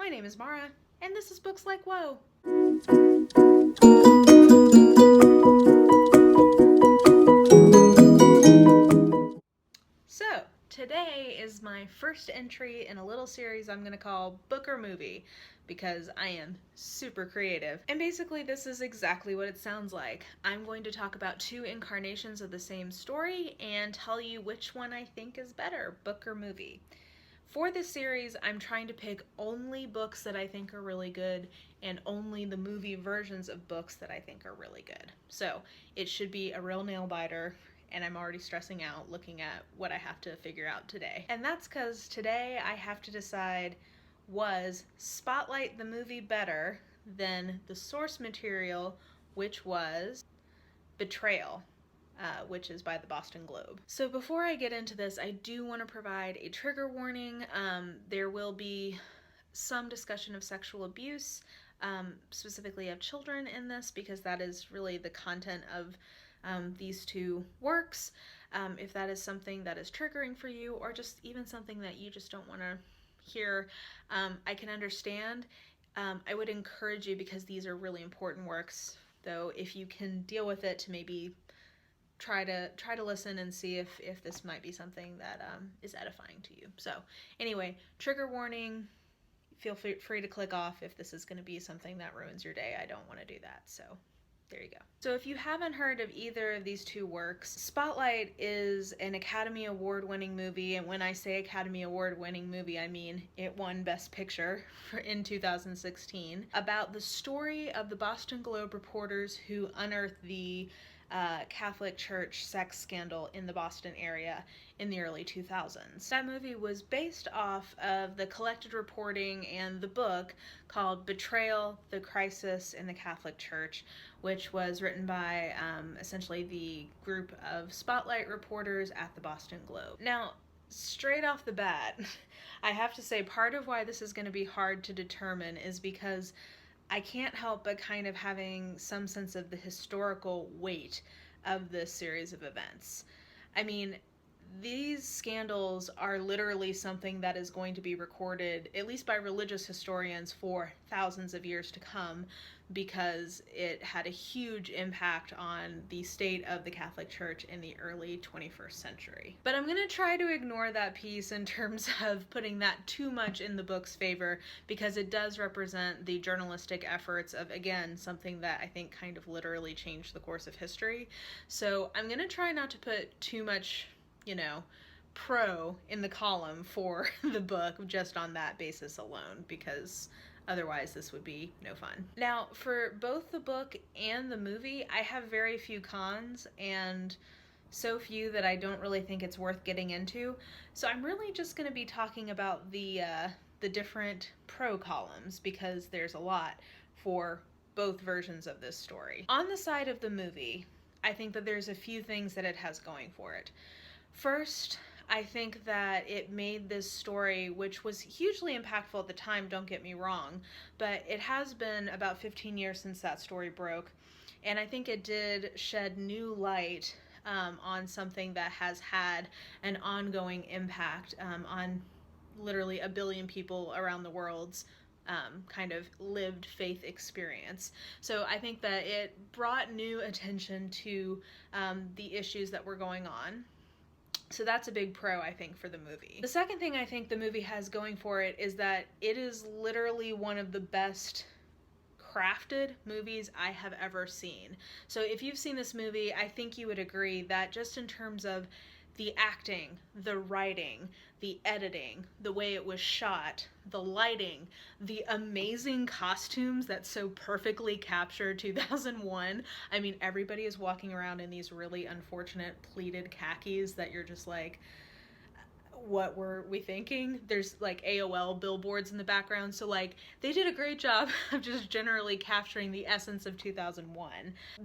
My name is Mara, and this is Books Like Whoa. So, today is my first entry in a little series I'm going to call Book or Movie, because I am super creative. And basically this is exactly what it sounds like. I'm going to talk about two incarnations of the same story and tell you which one I think is better, book or movie. For this series, I'm trying to pick only books that I think are really good and only the movie versions of books that I think are really good. So it should be a real nail biter, and I'm already stressing out looking at what I have to figure out today. And that's because today I have to decide, was Spotlight the movie better than the source material, which was Betrayal? Which is by the Boston Globe. So before I get into this, I do want to provide a trigger warning. There will be some discussion of sexual abuse, specifically of children in this, because that is really the content of these two works. If that is something that is triggering for you, or just even something that you just don't want to hear, I can understand. I would encourage you, because these are really important works, though, if you can deal with it, to maybe try to listen and see if this might be something that is edifying to you. So anyway, trigger warning, feel free to click off if this is going to be something that ruins your day. I don't want to do that, so there you go. So if you haven't heard of either of these two works, Spotlight is an Academy Award-winning movie, and when I say Academy Award-winning movie, I mean it won Best Picture in 2016, about the story of the Boston Globe reporters who unearthed the Catholic Church sex scandal in the Boston area in the early 2000s. That movie was based off of the collected reporting and the book called Betrayal, the Crisis in the Catholic Church, which was written by essentially the group of Spotlight reporters at the Boston Globe. Now, straight off the bat, I have to say part of why this is going to be hard to determine is because I can't help but kind of having some sense of the historical weight of this series of events. I mean, these scandals are literally something that is going to be recorded, at least by religious historians, for thousands of years to come, because it had a huge impact on the state of the Catholic Church in the early 21st century. But I'm going to try to ignore that piece in terms of putting that too much in the book's favor, because it does represent the journalistic efforts of, again, something that I think kind of literally changed the course of history. So I'm going to try not to put too much, pro in the column for the book just on that basis alone, because otherwise this would be no fun. Now, for both the book and the movie, I have very few cons, and so few that I don't really think it's worth getting into. So I'm really just going to be talking about the different pro columns, because there's a lot for both versions of this story. On the side of the movie, I think that there's a few things that it has going for it. First, I think that it made this story, which was hugely impactful at the time, don't get me wrong, but it has been about 15 years since that story broke, and I think it did shed new light on something that has had an ongoing impact on literally a billion people around the world's kind of lived faith experience. So I think that it brought new attention to the issues that were going on. So that's a big pro, I think, for the movie. The second thing I think the movie has going for it is that it is literally one of the best crafted movies I have ever seen. So if you've seen this movie, I think you would agree that just in terms of the acting, the writing, the editing, the way it was shot, the lighting, the amazing costumes that so perfectly capture 2001. I mean, everybody is walking around in these really unfortunate pleated khakis that you're just like, what were we thinking? There's like AOL billboards in the background, so like they did a great job of just generally capturing the essence of 2001.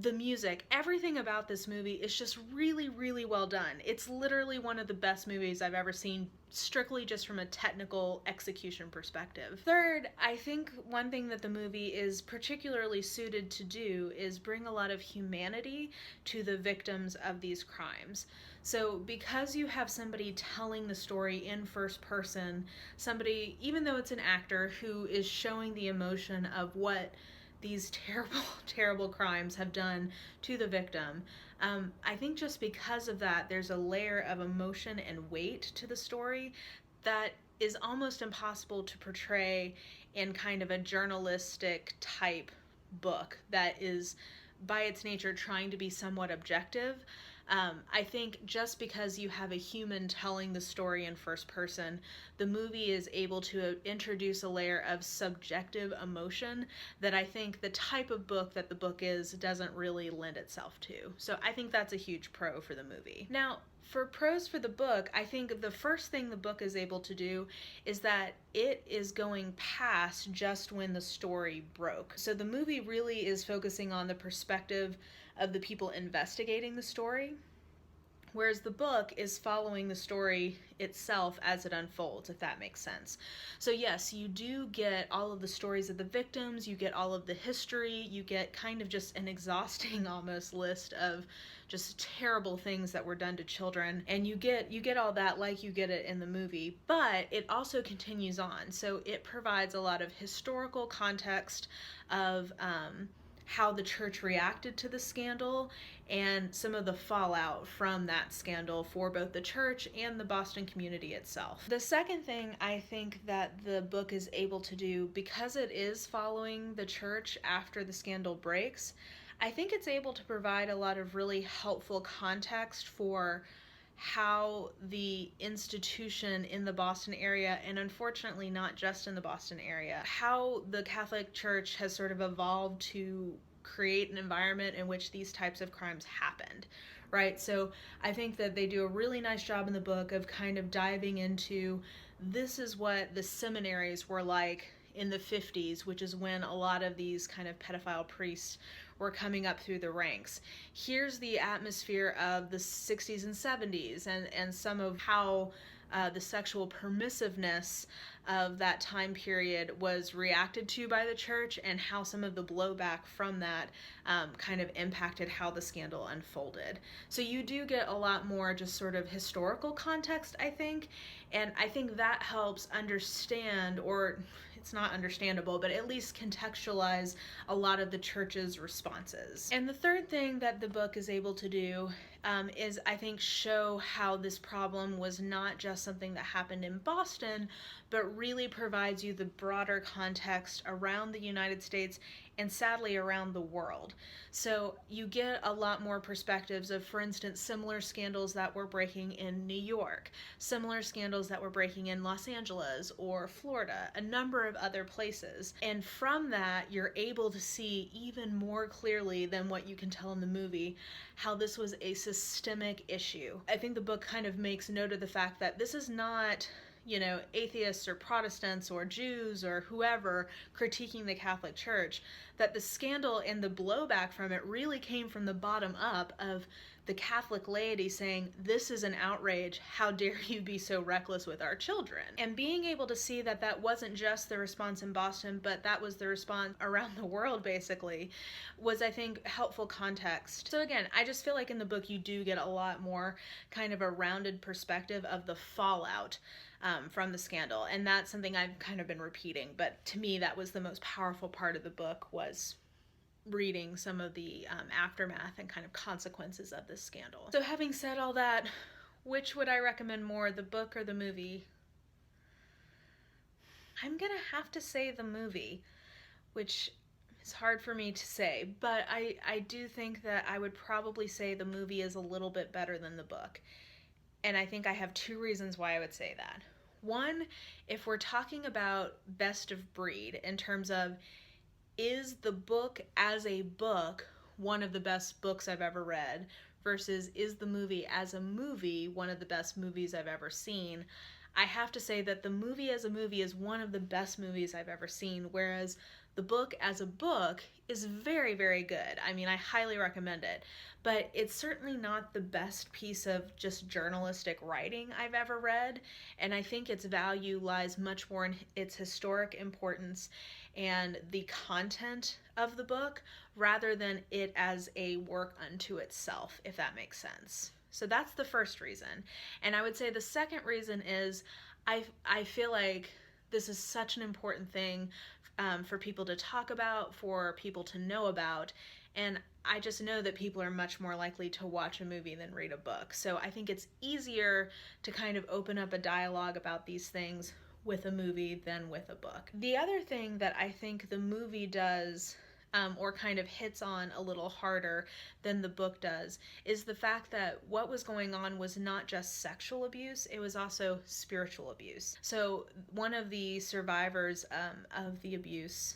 The music, everything about this movie is just really, really well done. It's literally one of the best movies I've ever seen strictly just from a technical execution perspective. Third, I think one thing that the movie is particularly suited to do is bring a lot of humanity to the victims of these crimes. So because you have somebody telling the story in first person, somebody, even though it's an actor, who is showing the emotion of what these terrible, terrible crimes have done to the victim, I think just because of that, there's a layer of emotion and weight to the story that is almost impossible to portray in kind of a journalistic type book that is, by its nature, trying to be somewhat objective. I think just because you have a human telling the story in first person, the movie is able to introduce a layer of subjective emotion that I think the type of book that the book is doesn't really lend itself to. So I think that's a huge pro for the movie. Now, for pros for the book, I think the first thing the book is able to do is that it is going past just when the story broke. So the movie really is focusing on the perspective of the people investigating the story, whereas the book is following the story itself as it unfolds, if that makes sense. So yes, you do get all of the stories of the victims, you get all of the history, you get kind of just an exhausting almost list of just terrible things that were done to children, and you get all that like you get it in the movie, but it also continues on. So it provides a lot of historical context of how the church reacted to the scandal and some of the fallout from that scandal for both the church and the Boston community itself. The second thing I think that the book is able to do, because it is following the church after the scandal breaks, I think it's able to provide a lot of really helpful context for how the institution in the Boston area, and unfortunately not just in the Boston area, how the Catholic Church has sort of evolved to create an environment in which these types of crimes happened, right? So I think that they do a really nice job in the book of kind of diving into, this is what the seminaries were like in the 50s, which is when a lot of these kind of pedophile priests were coming up through the ranks. Here's the atmosphere of the 60s and 70s, and some of how the sexual permissiveness of that time period was reacted to by the church, and how some of the blowback from that kind of impacted how the scandal unfolded. So you do get a lot more just sort of historical context, I think, and I think that helps understand, or it's not understandable, but at least contextualize a lot of the church's responses. And the third thing that the book is able to do is, I think, show how this problem was not just something that happened in Boston, but really provides you the broader context around the United States and sadly around the world. So you get a lot more perspectives of, for instance, similar scandals that were breaking in New York, similar scandals that were breaking in Los Angeles or Florida, a number of other places. And from that, you're able to see even more clearly than what you can tell in the movie how this was a systemic issue. I think the book kind of makes note of the fact that this is not, you know, atheists or Protestants or Jews or whoever critiquing the Catholic Church, that the scandal and the blowback from it really came from the bottom up of the Catholic laity saying, this is an outrage, how dare you be so reckless with our children? And being able to see that that wasn't just the response in Boston, but that was the response around the world, basically, was, I think, helpful context. So again, I just feel like in the book you do get a lot more kind of a rounded perspective of the fallout from the scandal, and that's something I've kind of been repeating, but to me that was the most powerful part of the book, was reading some of the aftermath and kind of consequences of this scandal. So having said all that, which would I recommend more, the book or the movie? I'm gonna have to say the movie, which is hard for me to say, but I do think that I would probably say the movie is a little bit better than the book. And I think I have two reasons why I would say that. One, if we're talking about best of breed in terms of, is the book as a book one of the best books I've ever read versus is the movie as a movie one of the best movies I've ever seen, I have to say that the movie as a movie is one of the best movies I've ever seen, whereas the book as a book is very, very good. I mean, I highly recommend it, but it's certainly not the best piece of just journalistic writing I've ever read, and I think its value lies much more in its historic importance and the content of the book rather than it as a work unto itself, if that makes sense. So that's the first reason. And I would say the second reason is I feel like this is such an important thing for people to talk about, for people to know about. And I just know that people are much more likely to watch a movie than read a book. So I think it's easier to kind of open up a dialogue about these things with a movie than with a book. The other thing that I think the movie does or kind of hits on a little harder than the book does is the fact that what was going on was not just sexual abuse, it was also spiritual abuse. So one of the survivors of the abuse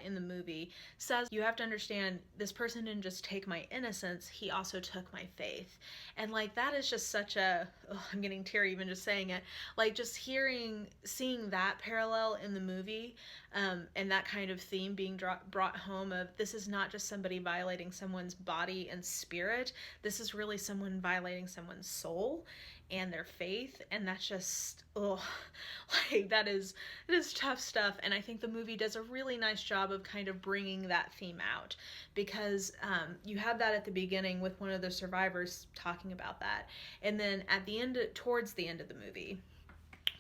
in the movie says, you have to understand, this person didn't just take my innocence, he also took my faith. And like, that is just such a, I'm getting teary even just saying it, like just seeing that parallel in the movie, and that kind of theme being brought home of, this is not just somebody violating someone's body and spirit, this is really someone violating someone's soul and their faith, and that's just, like it is tough stuff. And I think the movie does a really nice job of kind of bringing that theme out, because you have that at the beginning with one of the survivors talking about that, and then at the end, towards the end of the movie,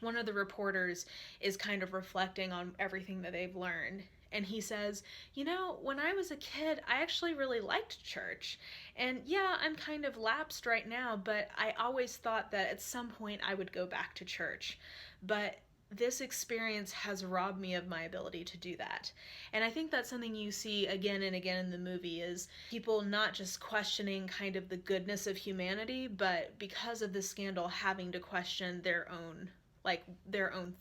one of the reporters is kind of reflecting on everything that they've learned. And he says, you know, when I was a kid, I actually really liked church. And yeah, I'm kind of lapsed right now, but I always thought that at some point I would go back to church. But this experience has robbed me of my ability to do that. And I think that's something you see again and again in the movie, is people not just questioning kind of the goodness of humanity, but because of the scandal having to question their own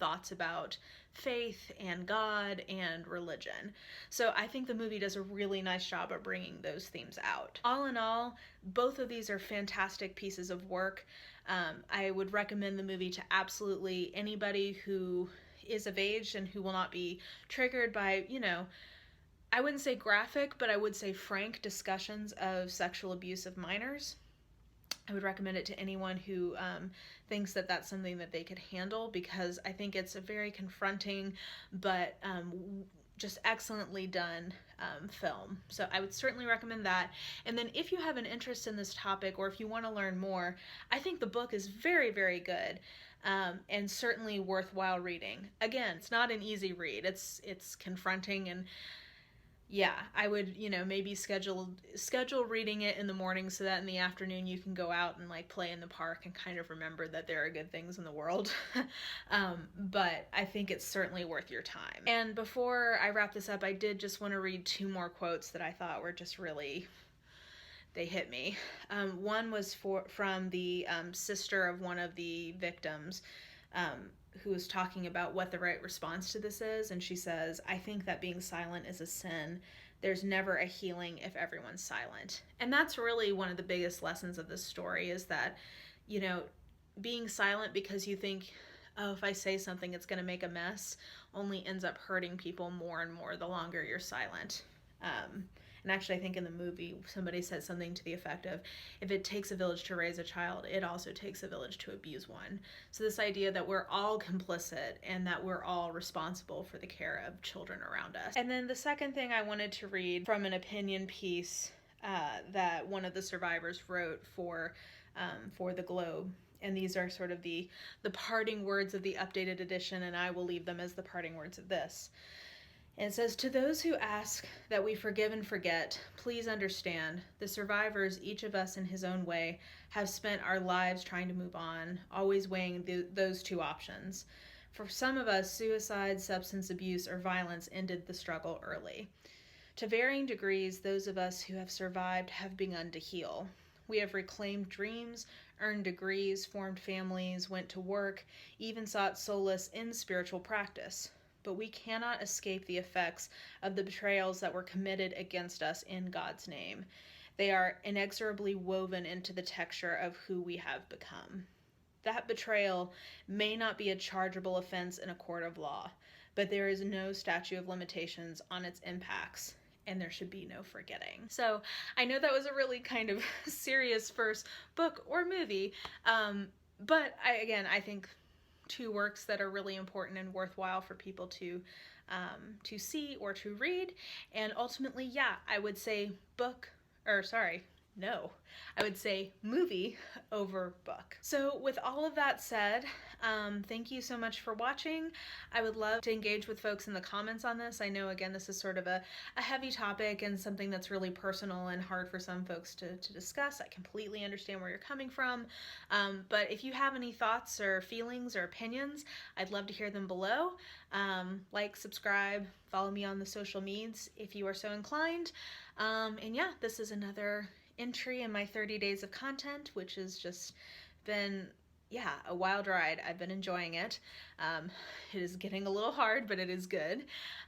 thoughts about faith and God and religion. So I think the movie does a really nice job of bringing those themes out. All in all, both of these are fantastic pieces of work. I would recommend the movie to absolutely anybody who is of age and who will not be triggered by, I wouldn't say graphic, but I would say frank discussions of sexual abuse of minors. I would recommend it to anyone who thinks that that's something that they could handle, because I think it's a very confronting but just excellently done film. So I would certainly recommend that. And then if you have an interest in this topic, or if you want to learn more, I think the book is very, very good. And certainly worthwhile reading. Again, it's not an easy read. It's confronting, and yeah, I would, maybe schedule reading it in the morning so that in the afternoon you can go out and like play in the park and kind of remember that there are good things in the world. But I think it's certainly worth your time. And before I wrap this up, I did just want to read 2 more quotes that I thought were just really, they hit me. One was from the sister of one of the victims, who is talking about what the right response to this is, and she says, I think that being silent is a sin. There's never a healing if everyone's silent. And that's really one of the biggest lessons of this story, is that, being silent because you think, oh, if I say something it's going to make a mess, only ends up hurting people more and more the longer you're silent. And actually, I think in the movie, somebody said something to the effect of, if it takes a village to raise a child, it also takes a village to abuse one. So this idea that we're all complicit and that we're all responsible for the care of children around us. And then the second thing I wanted to read from an opinion piece that one of the survivors wrote for the Globe. And these are sort of the parting words of the updated edition, and I will leave them as the parting words of this. And it says, to those who ask that we forgive and forget, please understand, the survivors, each of us in his own way, have spent our lives trying to move on, always weighing those 2 options. For some of us, suicide, substance abuse, or violence ended the struggle early. To varying degrees, those of us who have survived have begun to heal. We have reclaimed dreams, earned degrees, formed families, went to work, even sought solace in spiritual practice. But we cannot escape the effects of the betrayals that were committed against us in God's name. They are inexorably woven into the texture of who we have become. that betrayal may not be a chargeable offense in a court of law, but there is no statute of limitations on its impacts, and there should be no forgetting. So I know that was a really kind of serious first book or movie, but I think two works that are really important and worthwhile for people to see or to read. And ultimately, yeah, I would say I would say movie over book. So with all of that said, thank you so much for watching. I would love to engage with folks in the comments on this. I know, again, this is sort of a heavy topic and something that's really personal and hard for some folks to discuss. I completely understand where you're coming from. But if you have any thoughts or feelings or opinions, I'd love to hear them below. Like, subscribe, follow me on the social medias if you are so inclined. And yeah, this is another entry in my 30 days of content, which has just been, yeah, a wild ride. I've been enjoying it. It is getting a little hard, but it is good.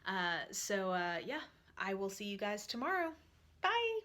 Yeah, I will see you guys tomorrow. Bye!